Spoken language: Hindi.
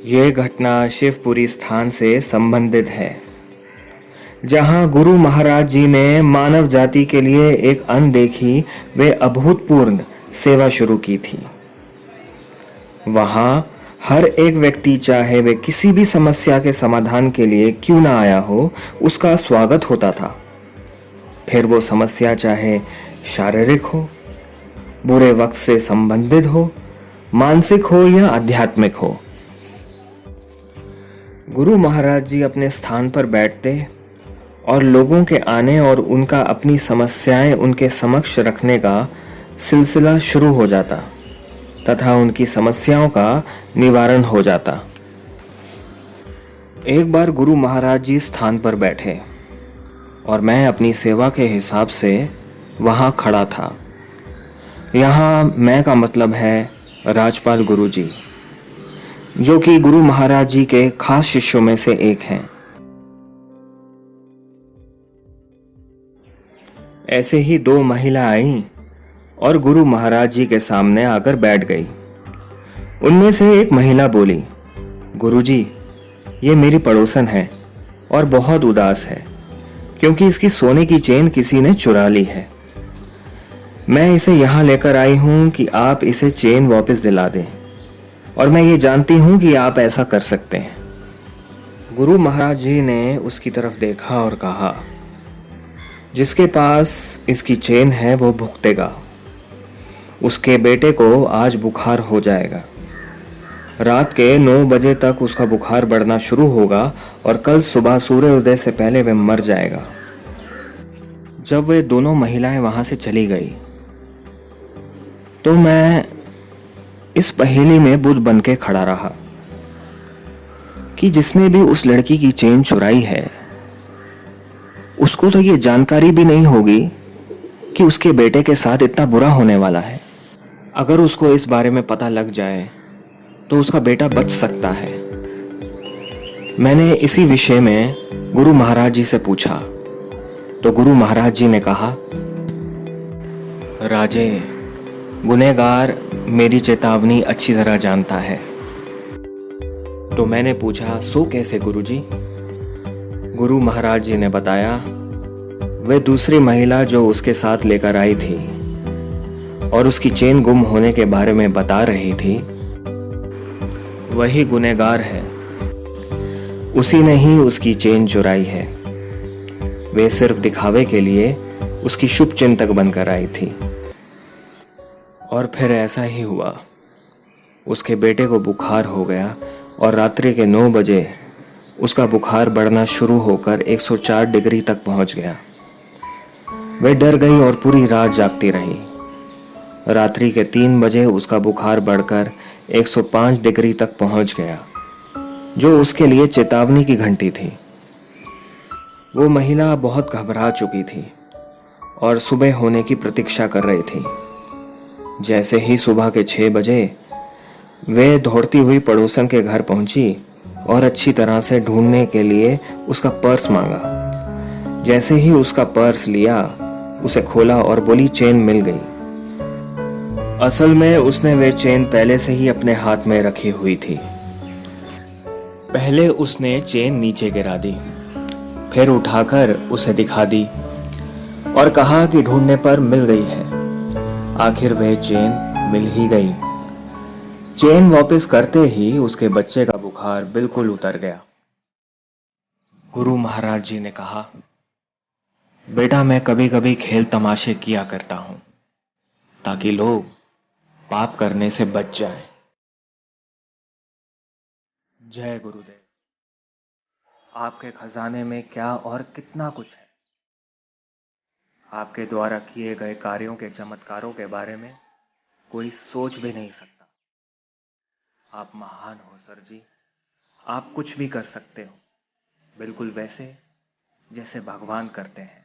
ये घटना शिवपुरी स्थान से संबंधित है, जहां गुरु महाराज जी ने मानव जाति के लिए एक अनदेखी व अभूतपूर्व सेवा शुरू की थी। वहां हर एक व्यक्ति, चाहे वे किसी भी समस्या के समाधान के लिए क्यों ना आया हो, उसका स्वागत होता था। फिर वो समस्या चाहे शारीरिक हो, बुरे वक्त से संबंधित हो, मानसिक हो या आध्यात्मिक हो। गुरु महाराज जी अपने स्थान पर बैठते और लोगों के आने और उनका अपनी समस्याएं उनके समक्ष रखने का सिलसिला शुरू हो जाता तथा उनकी समस्याओं का निवारण हो जाता। एक बार गुरु महाराज जी स्थान पर बैठे और मैं अपनी सेवा के हिसाब से वहां खड़ा था। यहाँ मैं का मतलब है राजपाल गुरु जी, जो कि गुरु महाराज जी के खास शिष्यों में से एक हैं। ऐसे ही दो महिला आईं और गुरु महाराज जी के सामने आकर बैठ गई। उनमें से एक महिला बोली, गुरुजी, ये मेरी पड़ोसन है और बहुत उदास है क्योंकि इसकी सोने की चेन किसी ने चुरा ली है। मैं इसे यहाँ लेकर आई हूँ कि आप इसे चेन वापस दिला दें, और मैं ये जानती हूँ कि आप ऐसा कर सकते हैं। गुरु महाराज जी ने उसकी तरफ देखा और कहा, जिसके पास इसकी चेन है वो भुगतेगा। उसके बेटे को आज बुखार हो जाएगा। रात के 9 बजे तक उसका बुखार बढ़ना शुरू होगा और कल सुबह सूर्योदय से पहले वह मर जाएगा। जब वे दोनों महिलाएं वहां से चली गई तो मैं इस पहेली में बुद्ध बन के खड़ा रहा कि जिसने भी उस लड़की की चेन चुराई है, उसको तो ये जानकारी भी नहीं होगी कि उसके बेटे के साथ इतना बुरा होने वाला है। अगर उसको इस बारे में पता लग जाए तो उसका बेटा बच सकता है। मैंने इसी विषय में गुरु महाराज जी से पूछा तो गुरु महाराज जी ने कहा, राजे, गुनहगार मेरी चेतावनी अच्छी तरह जानता है। तो मैंने पूछा, सो कैसे गुरुजी? गुरु महाराज जी ने बताया, वह दूसरी महिला जो उसके साथ लेकर आई थी और उसकी चेन गुम होने के बारे में बता रही थी, वही गुनहगार है। उसी ने ही उसकी चेन चुराई है। वे सिर्फ दिखावे के लिए उसकी शुभ चिंतक बनकर आई थी। और फिर ऐसा ही हुआ। उसके बेटे को बुखार हो गया और रात्रि के 9 बजे उसका बुखार बढ़ना शुरू होकर 104 डिग्री तक पहुंच गया। वह डर गई और पूरी रात जागती रही। रात्रि के 3 बजे उसका बुखार बढ़कर 105 डिग्री तक पहुंच गया, जो उसके लिए चेतावनी की घंटी थी। वो महिला बहुत घबरा चुकी थी और सुबह होने की प्रतीक्षा कर रही थी। जैसे ही सुबह के 6 बजे वे दौड़ती हुई पड़ोसन के घर पहुंची और अच्छी तरह से ढूंढने के लिए उसका पर्स मांगा। जैसे ही उसका पर्स लिया, उसे खोला और बोली, चेन मिल गई। असल में उसने वे चेन पहले से ही अपने हाथ में रखी हुई थी। पहले उसने चेन नीचे गिरा दी, फिर उठाकर उसे दिखा दी और कहा कि ढूंढने पर मिल गई है। आखिर वह चेन मिल ही गई। चेन वापस करते ही उसके बच्चे का बुखार बिल्कुल उतर गया। गुरु महाराज जी ने कहा, बेटा, मैं कभी कभी खेल तमाशे किया करता हूं ताकि लोग पाप करने से बच जाएं। जय गुरुदेव। आपके खजाने में क्या और कितना कुछ है। आपके द्वारा किए गए कार्यों के चमत्कारों के बारे में कोई सोच भी नहीं सकता। आप महान हो सर जी। आप कुछ भी कर सकते हो, बिल्कुल वैसे जैसे भगवान करते हैं।